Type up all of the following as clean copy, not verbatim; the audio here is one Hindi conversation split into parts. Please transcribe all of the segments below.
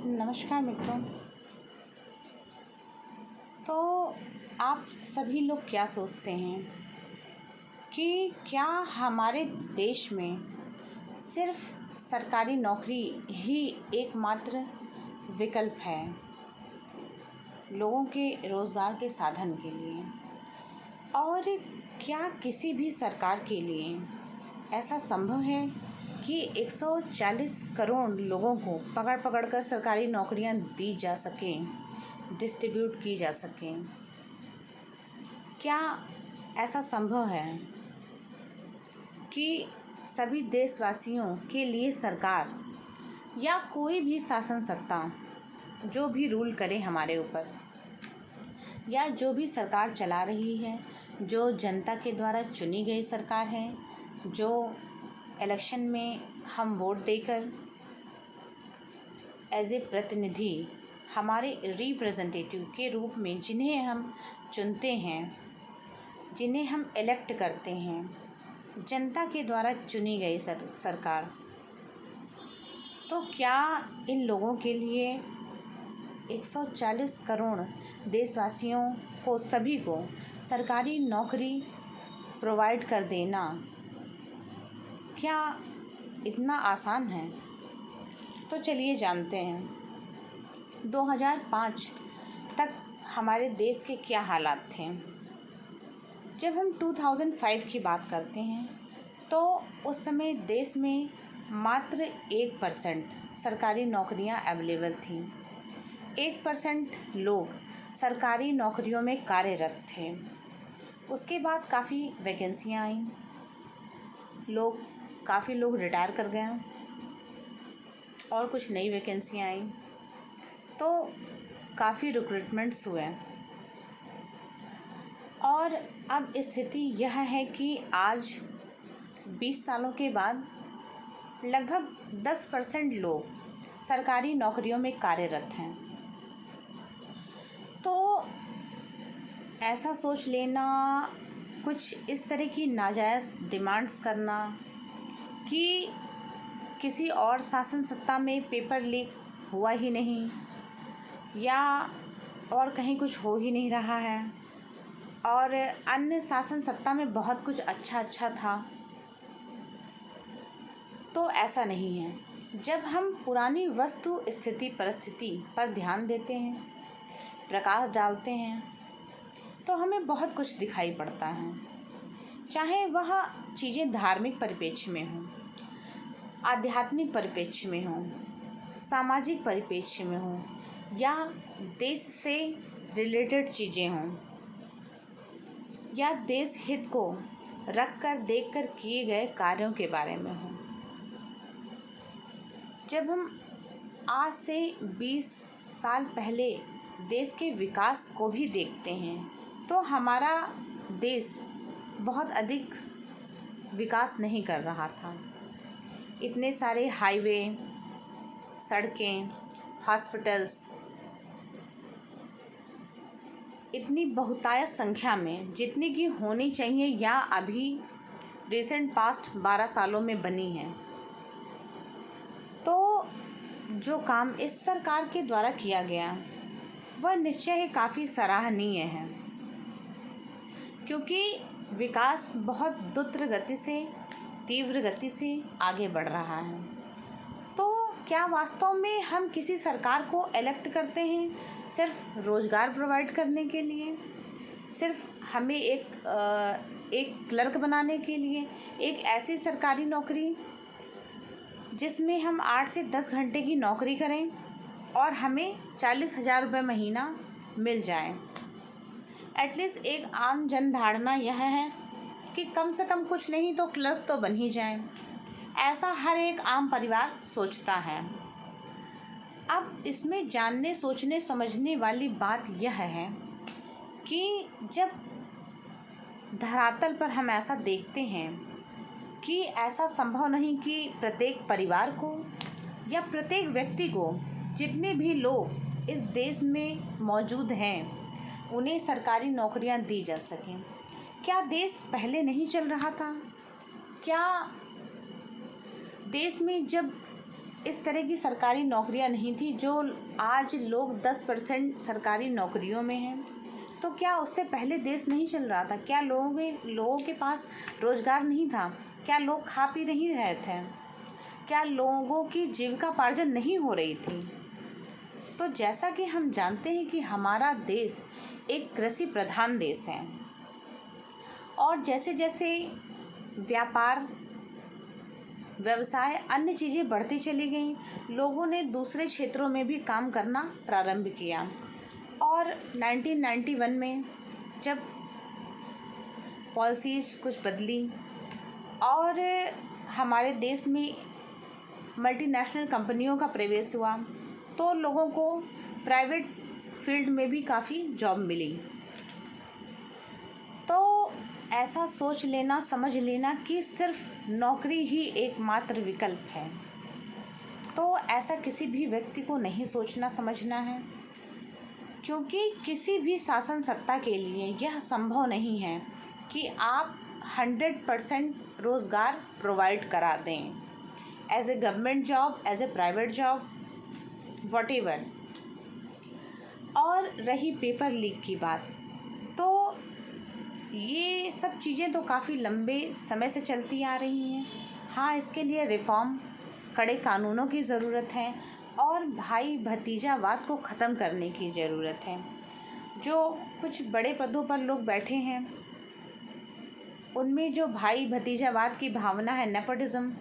नमस्कार मित्रों। तो आप सभी लोग क्या सोचते हैं कि क्या हमारे देश में सिर्फ सरकारी नौकरी ही एकमात्र विकल्प है लोगों के रोज़गार के साधन के लिए? और क्या किसी भी सरकार के लिए ऐसा संभव है कि 140 करोड़ लोगों को पकड़ पकड़ कर सरकारी नौकरियां दी जा सकें, डिस्ट्रीब्यूट की जा सकें? क्या ऐसा संभव है कि सभी देशवासियों के लिए सरकार या कोई भी शासन सत्ता जो भी रूल करे हमारे ऊपर, या जो भी सरकार चला रही है, जो जनता के द्वारा चुनी गई सरकार है, जो इलेक्शन में हम वोट देकर एज ए प्रतिनिधि हमारे रिप्रेजेंटेटिव के रूप में जिन्हें हम चुनते हैं, जिन्हें हम इलेक्ट करते हैं, जनता के द्वारा चुनी गई सरकार, तो क्या इन लोगों के लिए 140 करोड़ देशवासियों को, सभी को सरकारी नौकरी प्रोवाइड कर देना क्या इतना आसान है? तो चलिए जानते हैं 2005 तक हमारे देश के क्या हालात थे। जब हम 2005 की बात करते हैं तो उस समय देश में मात्र 1% सरकारी नौकरियां अवेलेबल थीं। 1% लोग सरकारी नौकरियों में कार्यरत थे। उसके बाद काफ़ी वैकेंसियां आईं, काफ़ी लोग रिटायर कर गए और कुछ नई वैकेंसियां आईं, तो काफ़ी रिक्रूटमेंट्स हुए। और अब स्थिति यह है कि आज 20 सालों के बाद लगभग 10% लोग सरकारी नौकरियों में कार्यरत हैं। तो ऐसा सोच लेना, कुछ इस तरह की नाजायज़ डिमांड्स करना कि किसी और शासन सत्ता में पेपर लीक हुआ ही नहीं, या और कहीं कुछ हो ही नहीं रहा है, और अन्य शासन सत्ता में बहुत कुछ अच्छा था, तो ऐसा नहीं है। जब हम पुरानी वस्तु स्थिति परिस्थिति पर ध्यान देते हैं, प्रकाश डालते हैं, तो हमें बहुत कुछ दिखाई पड़ता है। चाहे वह चीज़ें धार्मिक परिप्रेक्ष्य में हों, आध्यात्मिक परिप्रेक्ष्य में हों, सामाजिक परिप्रेक्ष्य में हों, या देश से रिलेटेड चीज़ें हों, या देश हित को रखकर देखकर किए गए कार्यों के बारे में हों। जब हम आज से 20 साल पहले देश के विकास को भी देखते हैं तो हमारा देश बहुत अधिक विकास नहीं कर रहा था। इतने सारे हाईवे, सड़कें, हॉस्पिटल्स, इतनी बहुतायत संख्या में जितनी की होनी चाहिए या अभी रिसेंट पास्ट 12 सालों में बनी है, तो जो काम इस सरकार के द्वारा किया गया वह निश्चय ही काफ़ी सराहनीय है, क्योंकि विकास बहुत द्रुत गति से, तीव्र गति से आगे बढ़ रहा है। तो क्या वास्तव में हम किसी सरकार को इलेक्ट करते हैं सिर्फ रोज़गार प्रोवाइड करने के लिए, सिर्फ हमें एक क्लर्क बनाने के लिए, एक ऐसी सरकारी नौकरी जिसमें हम 8 से 10 घंटे की नौकरी करें और हमें 40,000 रुपये महीना मिल जाए? एटलीस्ट एक आम जन धारणा यह है कि कम से कम कुछ नहीं तो क्लर्क तो बन ही जाए, ऐसा हर एक आम परिवार सोचता है। अब इसमें जानने, सोचने, समझने वाली बात यह है कि जब धरातल पर हम ऐसा देखते हैं कि ऐसा संभव नहीं कि प्रत्येक परिवार को या प्रत्येक व्यक्ति को, जितने भी लोग इस देश में मौजूद हैं, उन्हें सरकारी नौकरियां दी जा सकें। क्या देश पहले नहीं चल रहा था? क्या देश में जब इस तरह की सरकारी नौकरियां नहीं थी जो आज लोग 10% सरकारी नौकरियों में हैं। तो क्या उससे पहले देश नहीं चल रहा था? क्या लोगों के पास रोज़गार नहीं था? क्या लोग खा पी नहीं रहे थे? क्या लोगों की जीविकापार्जन नहीं हो रही थी? तो जैसा कि हम जानते हैं कि हमारा देश एक कृषि प्रधान देश है, और जैसे जैसे व्यापार, व्यवसाय, अन्य चीज़ें बढ़ती चली गईं, लोगों ने दूसरे क्षेत्रों में भी काम करना प्रारंभ किया। और 1991 में जब पॉलिसीज़ कुछ बदली और हमारे देश में मल्टीनेशनल कंपनियों का प्रवेश हुआ, तो लोगों को प्राइवेट फील्ड में भी काफ़ी जॉब मिली। तो ऐसा सोच लेना, समझ लेना कि सिर्फ नौकरी ही एकमात्र विकल्प है, तो ऐसा किसी भी व्यक्ति को नहीं सोचना समझना है, क्योंकि किसी भी शासन सत्ता के लिए यह संभव नहीं है कि आप 100% रोज़गार प्रोवाइड करा दें, as a government job, as a private job, whatever. और रही पेपर लीक की बात, तो ये सब चीज़ें तो काफ़ी लंबे समय से चलती आ रही हैं। हाँ, इसके लिए रिफ़ॉर्म, कड़े कानूनों की ज़रूरत है और भाई भतीजावाद को ख़त्म करने की ज़रूरत है। जो कुछ बड़े पदों पर लोग बैठे हैं, उनमें जो भाई भतीजावाद की भावना है, नेपोटिज़्म,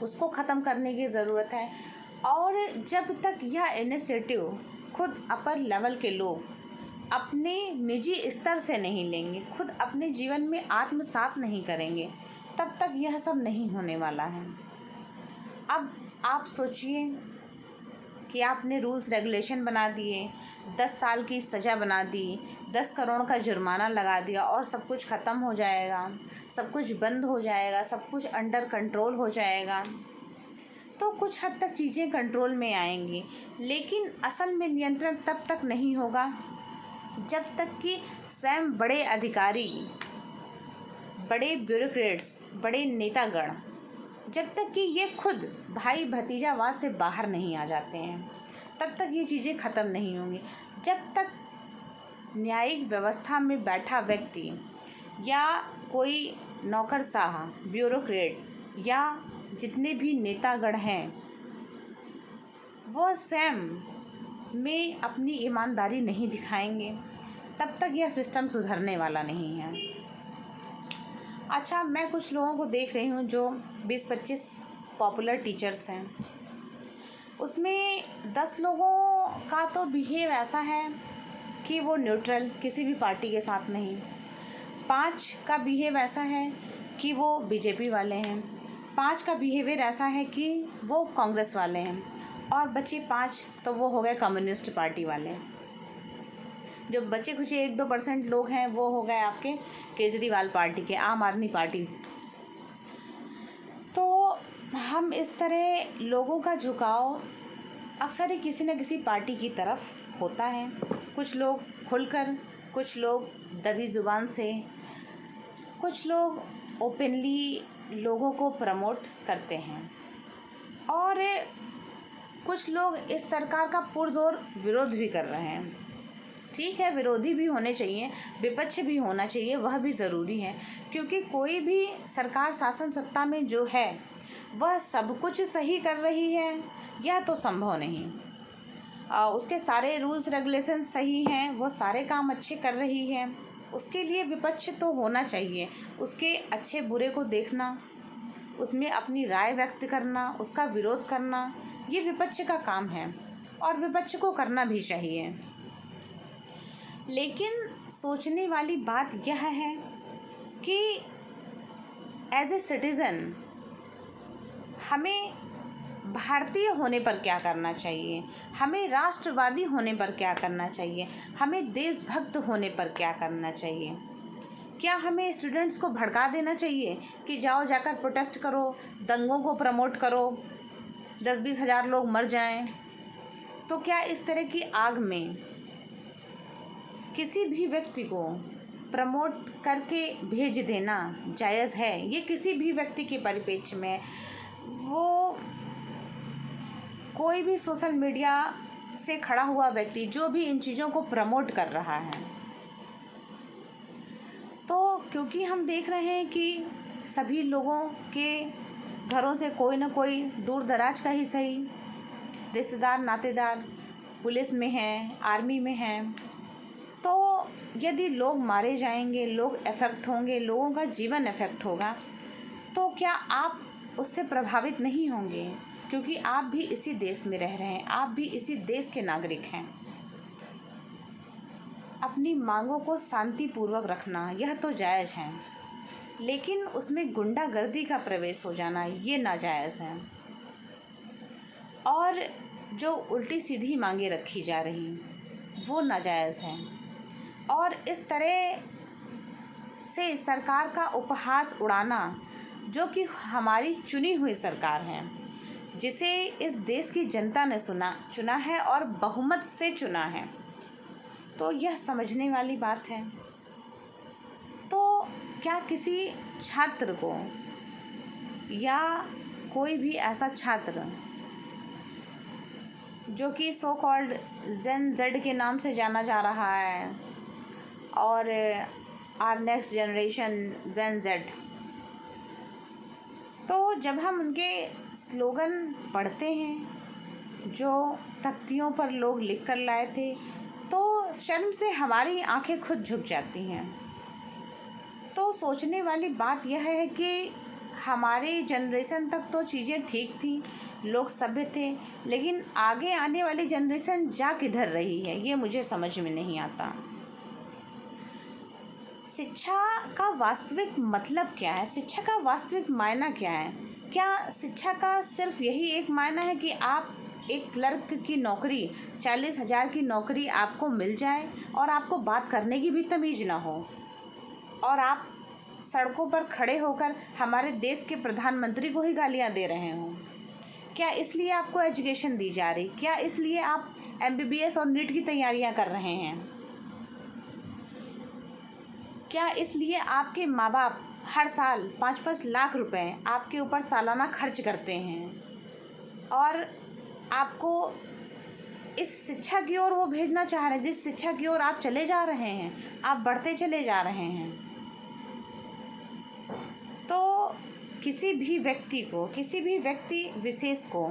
उसको ख़त्म करने की ज़रूरत है। और जब तक यह इनिशिएटिव खुद अपर लेवल के लोग अपने निजी स्तर से नहीं लेंगे, खुद अपने जीवन में आत्मसात नहीं करेंगे, तब तक यह सब नहीं होने वाला है। अब आप सोचिए कि आपने रूल्स रेगुलेशन बना दिए, 10 साल की सज़ा बना दी, 10 करोड़ का जुर्माना लगा दिया और सब कुछ ख़त्म हो जाएगा, सब कुछ बंद हो जाएगा, सब कुछ अंडर कंट्रोल हो जाएगा। तो कुछ हद तक चीज़ें कंट्रोल में आएंगी, लेकिन असल में नियंत्रण तब तक नहीं होगा जब तक कि स्वयं बड़े अधिकारी, बड़े ब्यूरोक्रेट्स, बड़े नेतागण, जब तक कि ये खुद भाई भतीजावाद से बाहर नहीं आ जाते हैं, तब तक ये चीज़ें ख़त्म नहीं होंगी। जब तक न्यायिक व्यवस्था में बैठा व्यक्ति या कोई नौकरशाह, ब्यूरोक्रेट या जितने भी नेतागण हैं, वह स्वयं में अपनी ईमानदारी नहीं दिखाएंगे, तब तक यह सिस्टम सुधरने वाला नहीं है। अच्छा, मैं कुछ लोगों को देख रही हूँ जो 20-25 पॉपुलर टीचर्स हैं, उसमें 10 लोगों का तो बिहेव ऐसा है कि वो न्यूट्रल, किसी भी पार्टी के साथ नहीं। 5 का बिहेव ऐसा है कि वो बीजेपी वाले हैं। 5 का बिहेवियर ऐसा है कि वो कांग्रेस वाले हैं, और बचे 5 तो वो हो गए कम्युनिस्ट पार्टी वाले। जो बचे कुछ 1-2% लोग हैं वो हो गए आपके केजरीवाल पार्टी के, आम आदमी पार्टी। तो हम इस तरह लोगों का झुकाव अक्सर ही किसी न किसी पार्टी की तरफ होता है। कुछ लोग खुलकर, कुछ लोग दबी ज़ुबान से, कुछ लोग ओपनली लोगों को प्रमोट करते हैं, और कुछ लोग इस सरकार का पुरज़ोर विरोध भी कर रहे हैं। ठीक है, विरोधी भी होने चाहिए, विपक्ष भी होना चाहिए, वह भी ज़रूरी है, क्योंकि कोई भी सरकार शासन सत्ता में जो है वह सब कुछ सही कर रही है, यह तो संभव नहीं। उसके सारे रूल्स रेगुलेशन सही हैं, वो सारे काम अच्छे कर रही है, उसके लिए विपक्ष तो होना चाहिए। उसके अच्छे बुरे को देखना, उसमें अपनी राय व्यक्त करना, उसका विरोध करना, ये विपक्ष का काम है और विपक्ष को करना भी चाहिए। लेकिन सोचने वाली बात यह है कि एज ए सिटीज़न हमें भारतीय होने पर क्या करना चाहिए, हमें राष्ट्रवादी होने पर क्या करना चाहिए, हमें देशभक्त होने पर क्या करना चाहिए। क्या हमें स्टूडेंट्स को भड़का देना चाहिए कि जाओ जाकर प्रोटेस्ट करो, दंगों को प्रमोट करो, 10-20 हज़ार लोग मर जाएं? तो क्या इस तरह की आग में किसी भी व्यक्ति को प्रमोट करके भेज देना जायज़ है? ये किसी भी व्यक्ति के परिप्रेक्ष्य में वो कोई भी सोशल मीडिया से खड़ा हुआ व्यक्ति जो भी इन चीज़ों को प्रमोट कर रहा है, तो क्योंकि हम देख रहे हैं कि सभी लोगों के घरों से कोई ना कोई दूर दराज का ही सही रिश्तेदार नातेदार पुलिस में हैं, आर्मी में हैं, तो यदि लोग मारे जाएंगे, लोग अफेक्ट होंगे, लोगों का जीवन अफेक्ट होगा, तो क्या आप उससे प्रभावित नहीं होंगे? क्योंकि आप भी इसी देश में रह रहे हैं, आप भी इसी देश के नागरिक हैं। अपनी मांगों को शांतिपूर्वक रखना यह तो जायज़ है, लेकिन उसमें गुंडागर्दी का प्रवेश हो जाना ये नाजायज़ है। और जो उल्टी सीधी मांगे रखी जा रही वो नाजायज़ है। और इस तरह से सरकार का उपहास उड़ाना, जो कि हमारी चुनी हुई सरकार है, जिसे इस देश की जनता ने चुना है और बहुमत से चुना है, तो यह समझने वाली बात है। तो क्या किसी छात्र को या कोई भी ऐसा छात्र जो कि सो कॉल्ड जेन जेड के नाम से जाना जा रहा है और are next generation Gen Z, तो जब हम उनके स्लोगन पढ़ते हैं जो तख्तियों पर लोग लिख कर लाए थे, तो शर्म से हमारी आंखें खुद झुक जाती हैं। तो सोचने वाली बात यह है कि हमारी जनरेशन तक तो चीज़ें ठीक थी, लोग सभ्य थे, लेकिन आगे आने वाली जनरेशन जा किधर रही है ये मुझे समझ में नहीं आता। शिक्षा का वास्तविक मतलब क्या है? शिक्षा का वास्तविक मायना क्या है? क्या शिक्षा का सिर्फ यही एक मायना है कि आप एक क्लर्क की नौकरी 40,000 की नौकरी आपको मिल जाए और आपको बात करने की भी तमीज़ ना हो और आप सड़कों पर खड़े होकर हमारे देश के प्रधानमंत्री को ही गालियां दे रहे हों? क्या इसलिए आपको एजुकेशन दी जा रही? क्या इसलिए आप MBBS और नीट की तैयारियां कर रहे हैं? क्या इसलिए आपके माँ बाप हर साल 5-5 लाख रुपए आपके ऊपर सालाना खर्च करते हैं और आपको इस शिक्षा की ओर वो भेजना चाह रहे हैं जिस शिक्षा की ओर आप चले जा रहे हैं, आप बढ़ते चले जा रहे हैं? तो किसी भी व्यक्ति विशेष को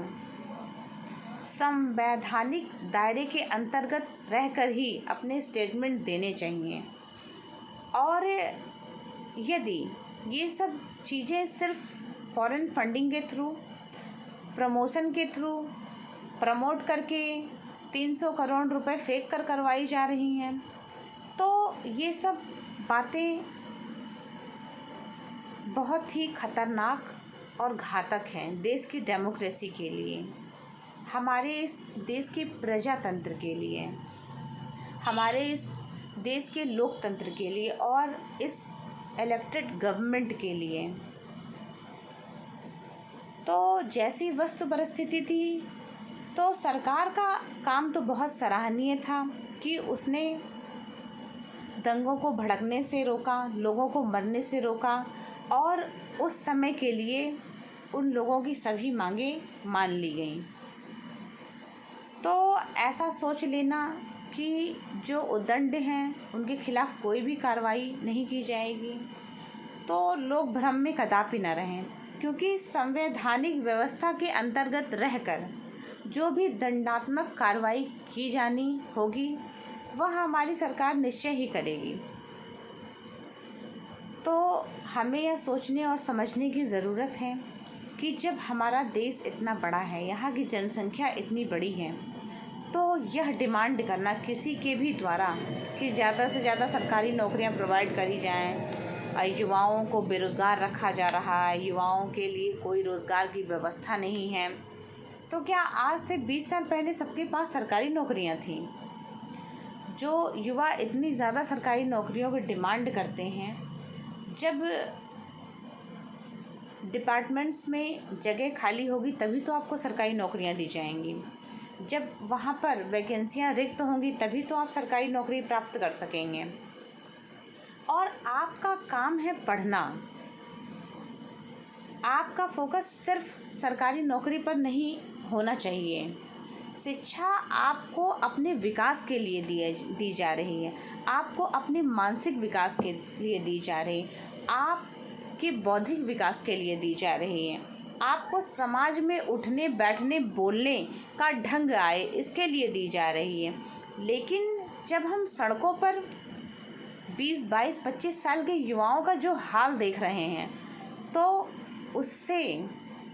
संवैधानिक दायरे के अंतर्गत रहकर ही अपने स्टेटमेंट देने चाहिए। और यदि ये सब चीज़ें सिर्फ फॉरेन फंडिंग के थ्रू, प्रमोशन के थ्रू प्रमोट करके 300 करोड़ रुपए फेंक कर करवाई जा रही हैं, तो ये सब बातें बहुत ही खतरनाक और घातक हैं देश की डेमोक्रेसी के लिए, हमारे इस देश के प्रजातंत्र के लिए, हमारे इस देश के लोकतंत्र के लिए और इस इलेक्टेड गवर्नमेंट के लिए। तो जैसी वस्तु परिस्थिति थी, तो सरकार का काम तो बहुत सराहनीय था कि उसने दंगों को भड़कने से रोका, लोगों को मरने से रोका और उस समय के लिए उन लोगों की सभी मांगें मान ली गईं। तो ऐसा सोच लेना कि जो उद्दंड हैं उनके खिलाफ़ कोई भी कार्रवाई नहीं की जाएगी, तो लोग भ्रम में कदापि न रहें, क्योंकि संवैधानिक व्यवस्था के अंतर्गत रहकर जो भी दंडात्मक कार्रवाई की जानी होगी वह हमारी सरकार निश्चय ही करेगी। तो हमें यह सोचने और समझने की ज़रूरत है कि जब हमारा देश इतना बड़ा है, यहाँ की जनसंख्या इतनी बड़ी है, तो यह डिमांड करना किसी के भी द्वारा कि ज़्यादा से ज़्यादा सरकारी नौकरियां प्रोवाइड करी जाएं, युवाओं को बेरोज़गार रखा जा रहा है, युवाओं के लिए कोई रोज़गार की व्यवस्था नहीं है, तो क्या आज से 20 साल पहले सबके पास सरकारी नौकरियां थीं? जो युवा इतनी ज़्यादा सरकारी नौकरियों की डिमांड करते हैं, जब डिपार्टमेंट्स में जगह खाली होगी तभी तो आपको सरकारी नौकरियां दी जाएंगी। जब वहाँ पर वैकेंसियाँ रिक्त होंगी तभी तो आप सरकारी नौकरी प्राप्त कर सकेंगे। और आपका काम है पढ़ना, आपका फोकस सिर्फ सरकारी नौकरी पर नहीं होना चाहिए। शिक्षा आपको अपने विकास के लिए दी जा रही है, आपको अपने मानसिक विकास के लिए दी जा रही है, आपके बौद्धिक विकास के लिए दी जा रही है, आपको समाज में उठने बैठने बोलने का ढंग आए इसके लिए दी जा रही है। लेकिन जब हम सड़कों पर 20, 22, 25 साल के युवाओं का जो हाल देख रहे हैं, तो उससे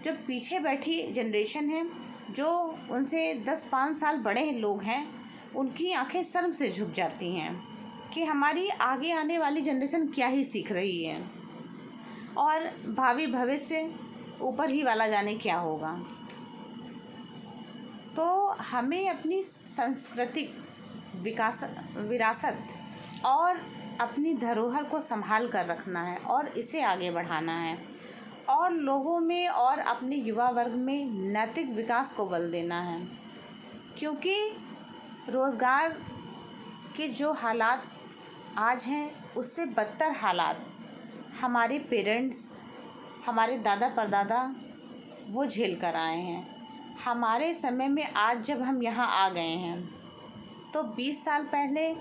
जो पीछे बैठी जनरेशन है, जो उनसे 10-5 साल बड़े लोग हैं, उनकी आंखें शर्म से झुक जाती हैं कि हमारी आगे आने वाली जनरेशन क्या ही सीख रही है और भावी भविष्य ऊपर ही वाला जाने क्या होगा। तो हमें अपनी सांस्कृतिक विरासत और अपनी धरोहर को संभाल कर रखना है और इसे आगे बढ़ाना है और लोगों में और अपने युवा वर्ग में नैतिक विकास को बल देना है, क्योंकि रोज़गार के जो हालात आज हैं उससे बदतर हालात हमारे पेरेंट्स, हमारे दादा परदादा वो झेल कर आए हैं। हमारे समय में आज जब हम यहाँ आ गए हैं तो 20 साल पहले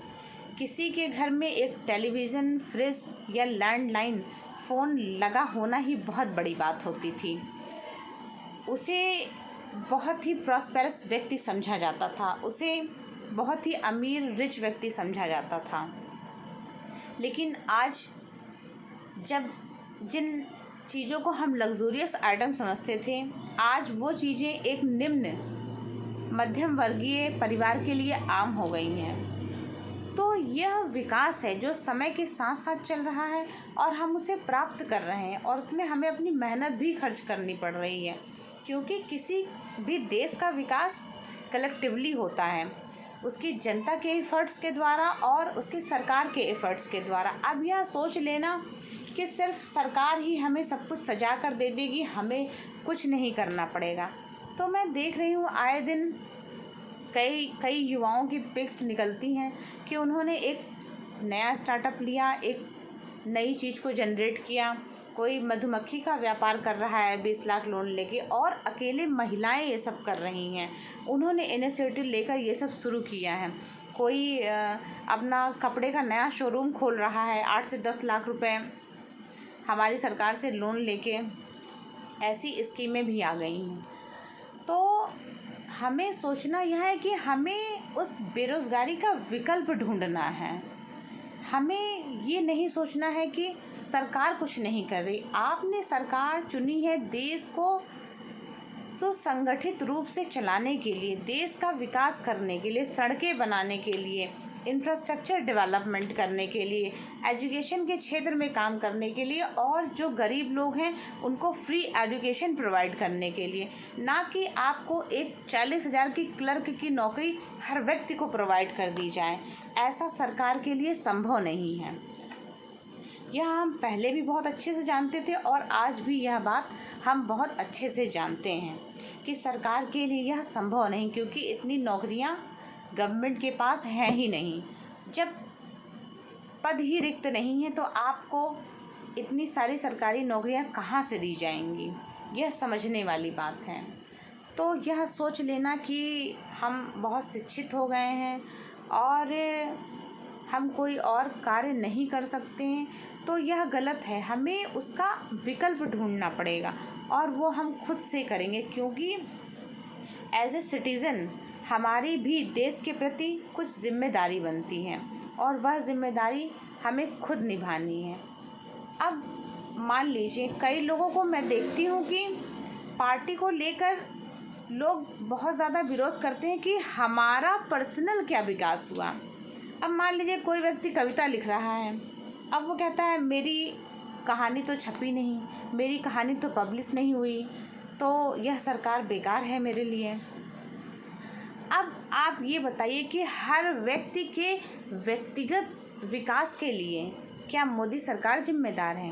किसी के घर में एक टेलीविज़न, फ्रिज या लैंडलाइन फ़ोन लगा होना ही बहुत बड़ी बात होती थी। उसे बहुत ही प्रॉस्पेरस व्यक्ति समझा जाता था, उसे बहुत ही अमीर रिच व्यक्ति समझा जाता था। लेकिन आज जब जिन चीज़ों को हम लग्जूरियस आइटम समझते थे, आज वो चीज़ें एक निम्न मध्यम वर्गीय परिवार के लिए आम हो गई हैं। तो यह विकास है जो समय के साथ साथ चल रहा है और हम उसे प्राप्त कर रहे हैं और उसमें हमें अपनी मेहनत भी खर्च करनी पड़ रही है, क्योंकि किसी भी देश का विकास कलेक्टिवली होता है, उसकी जनता के एफ़र्ट्स के द्वारा और उसकी सरकार के एफ़र्ट्स के द्वारा। अब यह सोच लेना कि सिर्फ सरकार ही हमें सब कुछ सजा कर दे देगी, हमें कुछ नहीं करना पड़ेगा। तो मैं देख रही हूँ आए दिन कई युवाओं की पिक्स निकलती हैं कि उन्होंने एक नया स्टार्टअप लिया, एक नई चीज़ को जनरेट किया। कोई मधुमक्खी का व्यापार कर रहा है 20 लाख लोन लेके, और अकेले महिलाएं ये सब कर रही हैं। उन्होंने इनिशिएटिव लेकर ये सब शुरू किया है। कोई अपना कपड़े का नया शोरूम खोल रहा है 8 से 10 लाख रुपए हमारी सरकार से लोन लेके। ऐसी स्कीमें भी आ गई हैं। तो हमें सोचना यह है कि हमें उस बेरोज़गारी का विकल्प ढूंढना है। हमें ये नहीं सोचना है कि सरकार कुछ नहीं कर रही। आपने सरकार चुनी है देश को सुसंगठित रूप से चलाने के लिए, देश का विकास करने के लिए, सड़कें बनाने के लिए, इंफ्रास्ट्रक्चर डेवलपमेंट करने के लिए, एजुकेशन के क्षेत्र में काम करने के लिए और जो गरीब लोग हैं उनको फ्री एजुकेशन प्रोवाइड करने के लिए, ना कि आपको एक 40,000 की क्लर्क की नौकरी हर व्यक्ति को प्रोवाइड कर दी जाए। ऐसा सरकार के लिए संभव नहीं है। यह हम पहले भी बहुत अच्छे से जानते थे और आज भी यह बात हम बहुत अच्छे से जानते हैं कि सरकार के लिए यह संभव नहीं, क्योंकि इतनी नौकरियां गवर्नमेंट के पास हैं ही नहीं। जब पद ही रिक्त नहीं है तो आपको इतनी सारी सरकारी नौकरियां कहाँ से दी जाएंगी, यह समझने वाली बात है। तो यह सोच लेना कि हम बहुत शिक्षित हो गए हैं और हम कोई और कार्य नहीं कर सकते हैं, तो यह गलत है। हमें उसका विकल्प ढूंढना पड़ेगा और वो हम खुद से करेंगे, क्योंकि एज ए सिटीज़न हमारी भी देश के प्रति कुछ जिम्मेदारी बनती है और वह जिम्मेदारी हमें खुद निभानी है। अब मान लीजिए कई लोगों को मैं देखती हूँ कि पार्टी को लेकर लोग बहुत ज़्यादा विरोध करते हैं कि हमारा पर्सनल क्या विकास हुआ। अब मान लीजिए कोई व्यक्ति कविता लिख रहा है, अब वो कहता है मेरी कहानी तो छपी नहीं, मेरी कहानी तो पब्लिश नहीं हुई, तो यह सरकार बेकार है मेरे लिए। अब आप ये बताइए कि हर व्यक्ति के व्यक्तिगत विकास के लिए क्या मोदी सरकार जिम्मेदार है?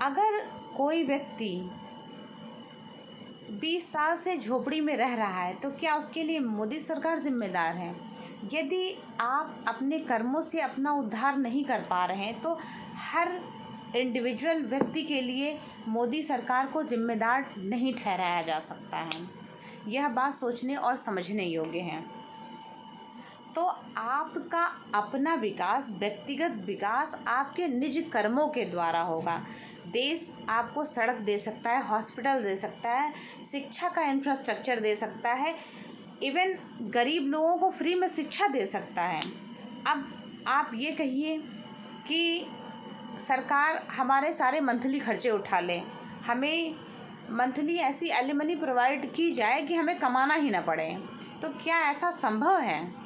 अगर कोई व्यक्ति 20 साल से झोपड़ी में रह रहा है तो क्या उसके लिए मोदी सरकार जिम्मेदार है? यदि आप अपने कर्मों से अपना उद्धार नहीं कर पा रहे हैं तो हर इंडिविजुअल व्यक्ति के लिए मोदी सरकार को जिम्मेदार नहीं ठहराया जा सकता है, यह बात सोचने और समझने योग्य है। तो आपका अपना विकास, व्यक्तिगत विकास आपके निज कर्मों के द्वारा होगा। देश आपको सड़क दे सकता है, हॉस्पिटल दे सकता है, शिक्षा का इंफ्रास्ट्रक्चर दे सकता है, इवन गरीब लोगों को फ्री में शिक्षा दे सकता है। अब आप ये कहिए कि सरकार हमारे सारे मंथली खर्चे उठा ले, हमें मंथली ऐसी एलिमनी प्रोवाइड की जाए कि हमें कमाना ही ना पड़े, तो क्या ऐसा संभव है?